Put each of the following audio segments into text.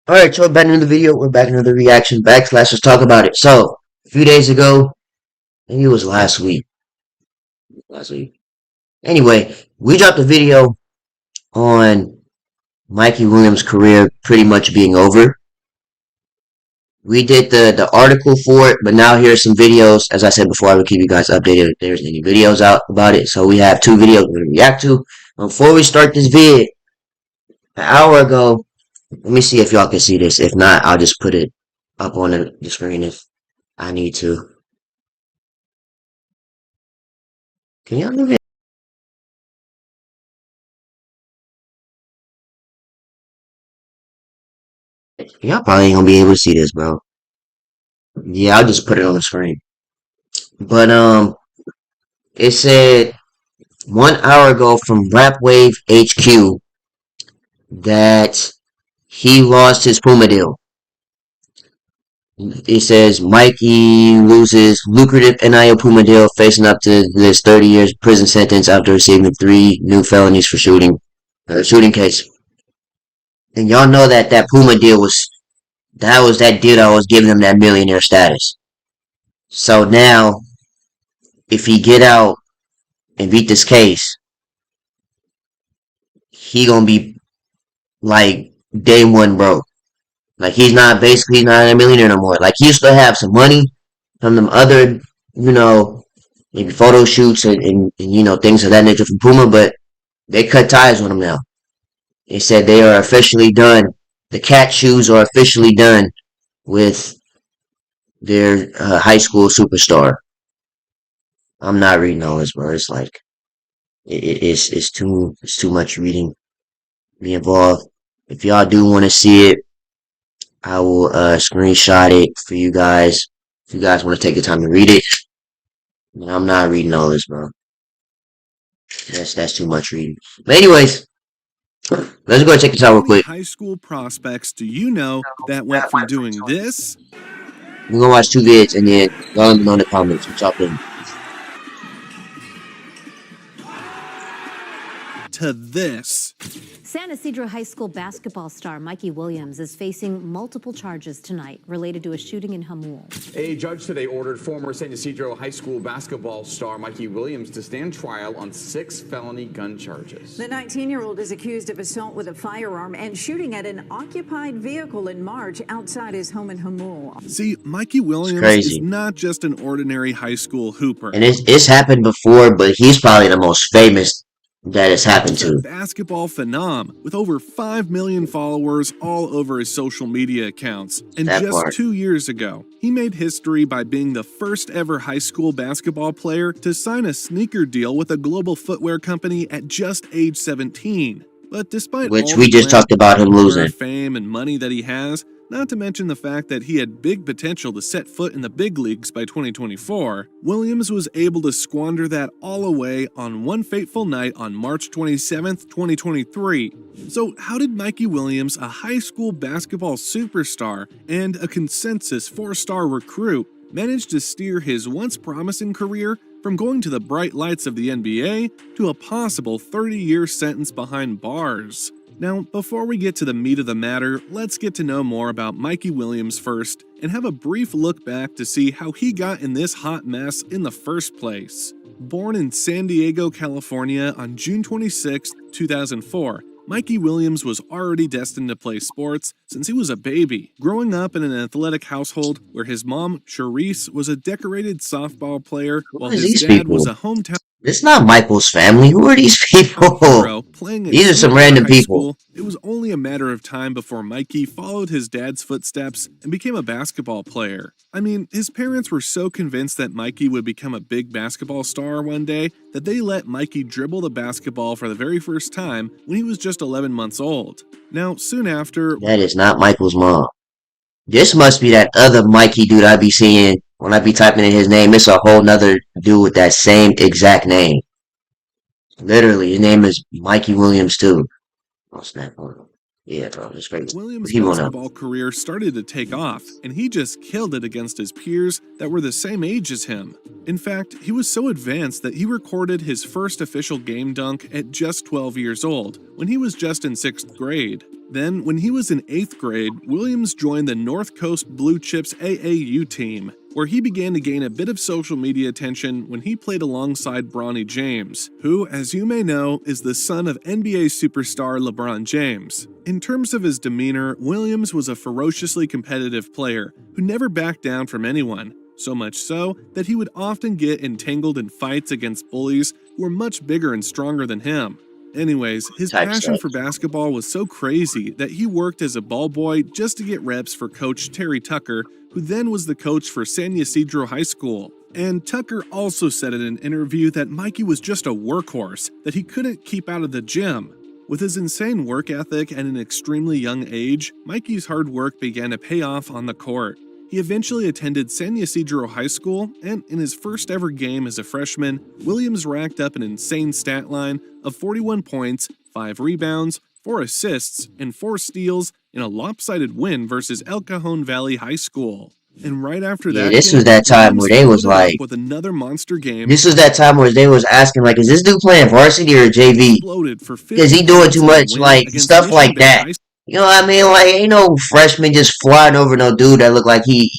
Alright, so we're back into the video. We're back into the reaction. Backslash, let's talk about it. So, a few days ago, maybe it was last week. Last week. Anyway, we dropped a video on Mikey Williams' career pretty much being over. We did the article for it, but now here's some videos. As I said before, I will keep you guys updated if there's any videos out about it. So we have two videos we're going to react to. Before we start this vid, an hour ago, let me see if y'all can see this. If not, I'll just put it up on the screen if I need to. Can y'all move it? Y'all probably ain't gonna be able to see this, bro. Yeah, I'll just put it on the screen. But it said 1 hour ago from Rap Wave HQ that he lost his Puma deal. It says Mikey loses lucrative NIL Puma deal, facing up to this 30 years prison sentence after receiving 3 new felonies for shooting case. And y'all know that that Puma deal was that deal that was giving him that millionaire status. So now, if he get out and beat this case, he gonna be like day one broke. Like he's not a millionaire no more. Like he used to have some money from them other, maybe photo shoots and things of that nature from Puma, but they cut ties with him now. They said they are officially done. The cat shoes are officially done with their high school superstar. I'm not reading all this, bro. It's like it's too much reading be involved. If y'all do want to see it, I will screenshot it for you guys. If you guys want to take the time to read it, I'm not reading all this, bro. That's too much reading. But anyways, let's go check this out real quick. High school prospects do you know that went from doing this? We're gonna watch 2 vids and then y'all let me know in the comments what y'all think. To this. San Ysidro High School basketball star Mikey Williams is facing multiple charges tonight related to a shooting in Hamul. A judge today ordered former San Ysidro High School basketball star Mikey Williams to stand trial on 6 felony gun charges. The 19-year-old is accused of assault with a firearm and shooting at an occupied vehicle in March outside his home in Hamul. See, Mikey Williams is not just an ordinary high school hooper. And it's happened before, but he's probably the most famous that has happened to. Basketball phenom with over 5 million followers all over his social media accounts. And that just part. 2 years ago, he made history by being the first ever high school basketball player to sign a sneaker deal with a global footwear company at just age 17. But despite which all we just talked about him losing, fame and money that he has, not to mention the fact that he had big potential to set foot in the big leagues by 2024, Williams was able to squander that all away on one fateful night on March 27th, 2023. So how did Mikey Williams, a high school basketball superstar and a consensus 4-star recruit, manage to steer his once promising career from going to the bright lights of the NBA to a possible 30-year sentence behind bars? Now, before we get to the meat of the matter, let's get to know more about Mikey Williams first and have a brief look back to see how he got in this hot mess in the first place. Born in San Diego, California on June 26, 2004, Mikey Williams was already destined to play sports since he was a baby, growing up in an athletic household where his mom, Charisse, was a decorated softball player while his dad was a hometown. It's not Michael's family. Who are these people? These are some random people. It was only a matter of time before Mikey followed his dad's footsteps and became a basketball player. I mean, his parents were so convinced that Mikey would become a big basketball star one day that they let Mikey dribble the basketball for the very first time when he was just 11 months old. Now, soon after... That is not Michael's mom. This must be that other Mikey dude I be seeing when I be typing in his name. It's a whole nother dude with that same exact name. Literally, his name is Mikey Williams too. Oh snap! Yeah, bro, it's crazy. Williams' basketball career started to take off, and he just killed it against his peers that were the same age as him. In fact, he was so advanced that he recorded his first official game dunk at just 12 years old, when he was just in 6th grade. Then, when he was in 8th grade, Williams joined the North Coast Blue Chips AAU team, where he began to gain a bit of social media attention when he played alongside Bronny James, who, as you may know, is the son of NBA superstar LeBron James. In terms of his demeanor, Williams was a ferociously competitive player who never backed down from anyone, so much so that he would often get entangled in fights against bullies who were much bigger and stronger than him. Anyways, his passion for basketball was so crazy that he worked as a ball boy just to get reps for Coach Terry Tucker, who then was the coach for San Ysidro High School. And Tucker also said in an interview that Mikey was just a workhorse that he couldn't keep out of the gym. With his insane work ethic at an extremely young age, Mikey's hard work began to pay off on the court. He eventually attended San Ysidro High School, and in his first ever game as a freshman, Williams racked up an insane stat line of 41 points, 5 rebounds, 4 assists, and 4 steals in a lopsided win versus El Cajon Valley High School. And right after that, this was that time where they was like, with another monster game. This was that time where they was asking, like, is this dude playing varsity or JV? Because he doing too much, like, stuff like that. You know what I mean? Like, ain't no freshman just flying over no dude that look like I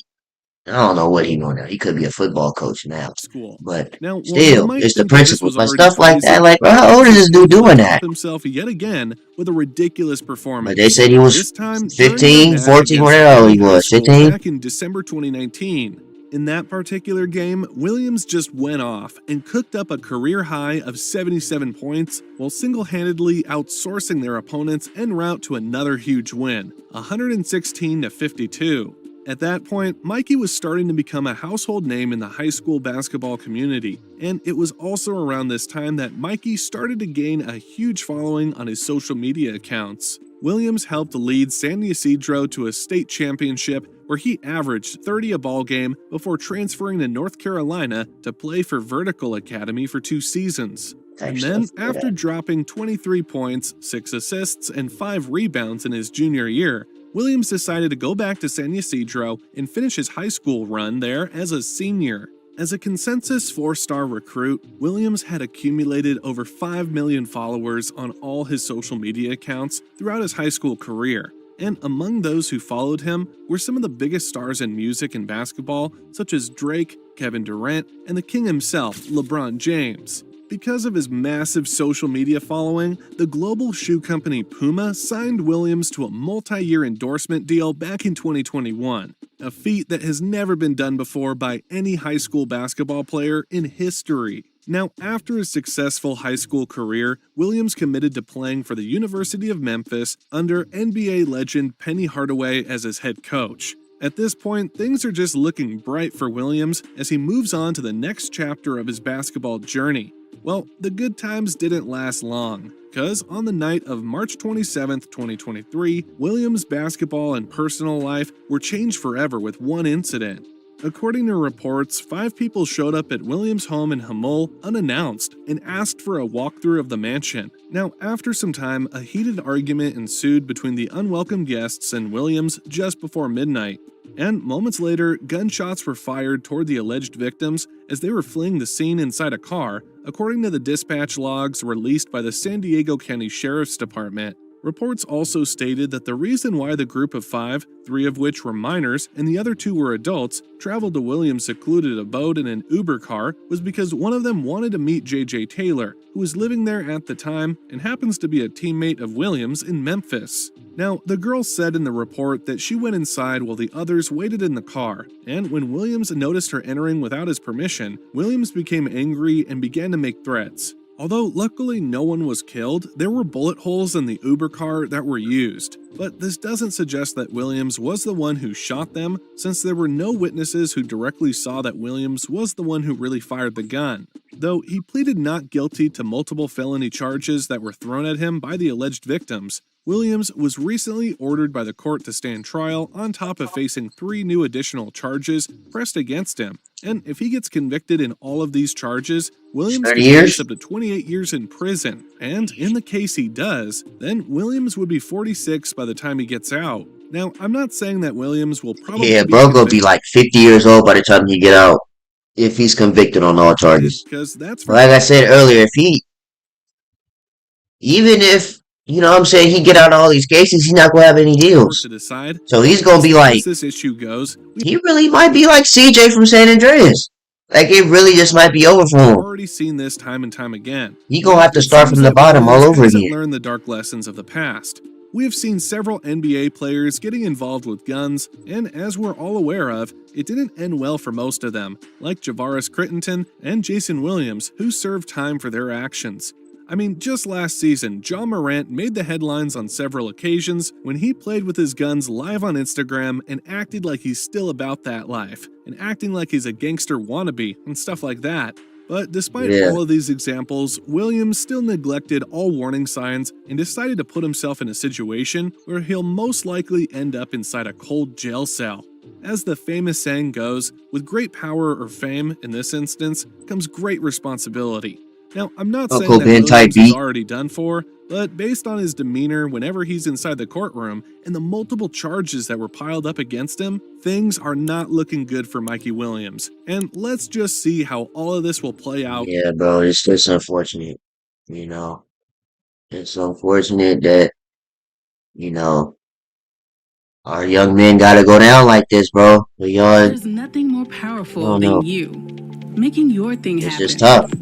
don't know what he doing now. He could be a football coach now. But now, still, it's the principle. But stuff like that, like, bro, how old is this dude doing that? Himself yet again with a ridiculous performance. But they said he was 15, 14, whatever he was. 15? Back in December 2019. In that particular game, Williams just went off and cooked up a career high of 77 points while single-handedly outsourcing their opponents en route to another huge win, 116-52. At that point, Mikey was starting to become a household name in the high school basketball community, and it was also around this time that Mikey started to gain a huge following on his social media accounts. Williams helped lead San Ysidro to a state championship where he averaged 30 a ball game before transferring to North Carolina to play for Vertical Academy for 2 seasons. And then, after dropping 23 points, 6 assists, and 5 rebounds in his junior year, Williams decided to go back to San Ysidro and finish his high school run there as a senior. As a consensus 4-star recruit, Williams had accumulated over 5 million followers on all his social media accounts throughout his high school career. And among those who followed him were some of the biggest stars in music and basketball, such as Drake, Kevin Durant, and the king himself, LeBron James. Because of his massive social media following, the global shoe company Puma signed Williams to a multi-year endorsement deal back in 2021, a feat that has never been done before by any high school basketball player in history. Now, after a successful high school career, Williams committed to playing for the University of Memphis under NBA legend Penny Hardaway as his head coach. At this point, things are just looking bright for Williams as he moves on to the next chapter of his basketball journey. Well, the good times didn't last long, because on the night of March 27, 2023, Williams' basketball and personal life were changed forever with one incident. According to reports, 5 people showed up at Williams' home in Hamul unannounced and asked for a walkthrough of the mansion. Now, after some time, a heated argument ensued between the unwelcome guests and Williams just before midnight. And moments later, gunshots were fired toward the alleged victims as they were fleeing the scene inside a car, according to the dispatch logs released by the San Diego County Sheriff's Department. Reports also stated that the reason why the group of 5, 3 of which were minors and the other 2 were adults, traveled to Williams' secluded abode in an Uber car was because one of them wanted to meet J.J. Taylor, who was living there at the time and happens to be a teammate of Williams in Memphis. Now, the girl said in the report that she went inside while the others waited in the car, and when Williams noticed her entering without his permission, Williams became angry and began to make threats. Although luckily no one was killed, there were bullet holes in the Uber car that were used. But this doesn't suggest that Williams was the one who shot them, since there were no witnesses who directly saw that Williams was the one who really fired the gun. Though he pleaded not guilty to multiple felony charges that were thrown at him by the alleged victims, Williams was recently ordered by the court to stand trial on top of facing 3 new additional charges pressed against him. And if he gets convicted in all of these charges, Williams could face up to 28 years in prison. And in the case he does, then Williams would be 46 by the time he gets out. Now, I'm not saying that Williams will probably gonna be like 50 years old by the time he get out, if he's convicted on all charges. Because that's like I said earlier, even if you know what I'm saying, he get out of all these cases, he's not gonna have any deals. To decide. So he's gonna be like, As this issue goes, he really might be like CJ from San Andreas. Like, it really just might be over for we've him. already seen this time and time again. He gonna have to It start seems from the that bottom all Williams over hasn't again. learned the dark lessons of the past. We have seen several NBA players getting involved with guns, and as we're all aware of, it didn't end well for most of them, like Javaris Crittenton and Jason Williams, who served time for their actions. I mean, just last season, John Morant made the headlines on several occasions when he played with his guns live on Instagram and acted like he's still about that life, and acting like he's a gangster wannabe and stuff like that. But despite all of these examples, Williams still neglected all warning signs and decided to put himself in a situation where he'll most likely end up inside a cold jail cell. As the famous saying goes, with great power or fame, in this instance, comes great responsibility. Now, I'm not saying that Williams is already done for, but based on his demeanor whenever he's inside the courtroom and the multiple charges that were piled up against him, things are not looking good for Mikey Williams. And let's just see how all of this will play out. Yeah, bro, it's just unfortunate. You know, it's unfortunate that, you know, our young men gotta go down like this, bro. But y'all, There's nothing more I powerful don't than know. you making your thing It's happen. just tough.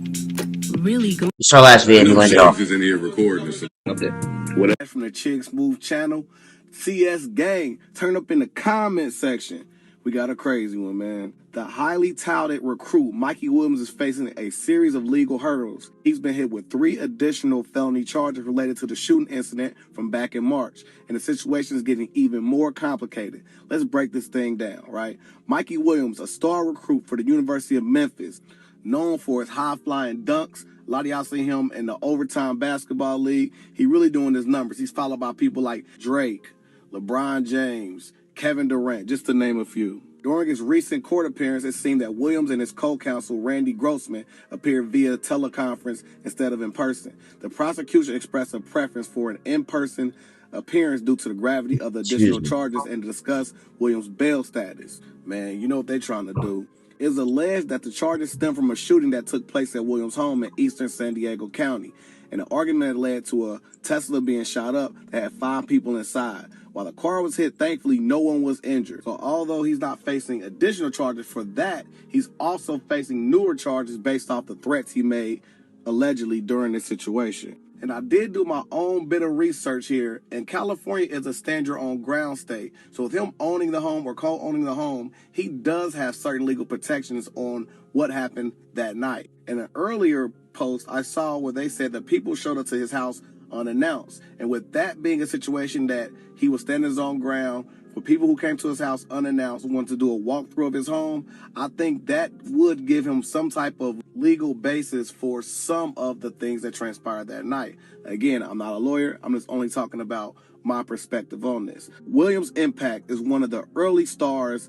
Really go. It's our last video, and we landed off. Is in here recording. From the Chick Smooth channel, CS Gang, turn up in the comment section. We got a crazy one, man. The highly touted recruit Mikey Williams is facing a series of legal hurdles. He's been hit with 3 additional felony charges related to the shooting incident from back in March, and the situation is getting even more complicated. Let's break this thing down, right? Mikey Williams, a star recruit for the University of Memphis, known for his high-flying dunks. A lot of y'all seen him in the overtime basketball league. He really doing his numbers. He's followed by people like Drake, LeBron James, Kevin Durant, just to name a few. During his recent court appearance, it seemed that Williams and his co-counsel, Randy Grossman, appeared via teleconference instead of in person. The prosecution expressed a preference for an in-person appearance due to the gravity of the additional charges and to discuss Williams' bail status. Man, you know what they're trying to do. It is alleged that the charges stem from a shooting that took place at Williams' home in eastern San Diego County, and the argument led to a Tesla being shot up that had 5 people inside. While the car was hit, thankfully no one was injured. So although he's not facing additional charges for that, he's also facing newer charges based off the threats he made allegedly during this situation. And I did do my own bit of research here, and California is a stand your own ground state. So with him owning the home or co-owning the home, he does have certain legal protections on what happened that night. In an earlier post I saw where they said that people showed up to his house unannounced. And with that being a situation that he was standing his own ground, for people who came to his house unannounced, wanted to do a walkthrough of his home, I think that would give him some type of legal basis for some of the things that transpired that night. Again, I'm not a lawyer. I'm just only talking about my perspective on this. Williams' impact is one of the early stars.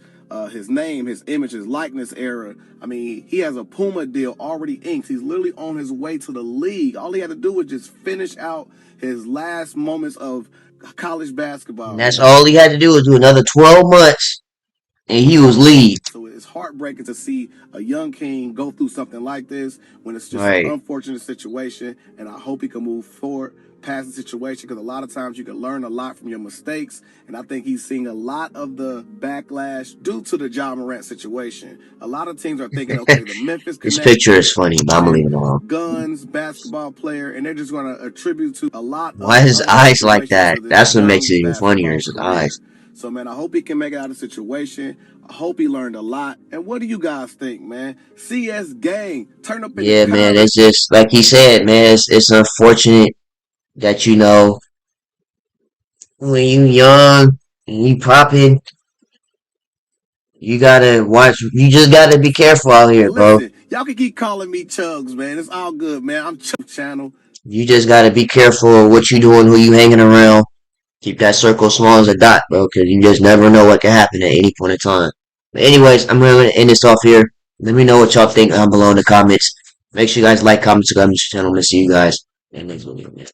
His name, his image, his likeness era. I mean, he has a Puma deal already inked. He's literally on his way to the league. All he had to do was just finish out his last moments of college basketball. And that's all he had to do was do another 12 months, and he was lead. So it's heartbreaking to see a young king go through something like this when it's just an unfortunate situation, and I hope he can move forward past the situation, because a lot of times you can learn a lot from your mistakes, and I think he's seeing a lot of the backlash due to the John Morant situation. A lot of teams are thinking, okay, the Memphis This picture is funny, but I'm leaving it alone. Guns, basketball player, and they're just going to attribute to a lot of why his eyes like that? That's what makes it even funnier, is his eyes. So, man, I hope he can make it out of the situation. I hope he learned a lot. And what do you guys think, man? CS Gang, turn up in the comments. Man, it's just, like he said, man, it's unfortunate that, you know, when you young and you popping, you gotta watch, you just gotta be careful out here, bro. Listen, y'all can keep calling me Chugs, man. It's all good, man. I'm Chug Channel. You just gotta be careful of what you doing, who you hanging around. Keep that circle small as a dot, bro, because you just never know what can happen at any point in time. But anyways, I'm going to end this off here. Let me know what y'all think down below in the comments. Make sure you guys like, comment, subscribe to the channel. I'm going to see you guys in the next video, man.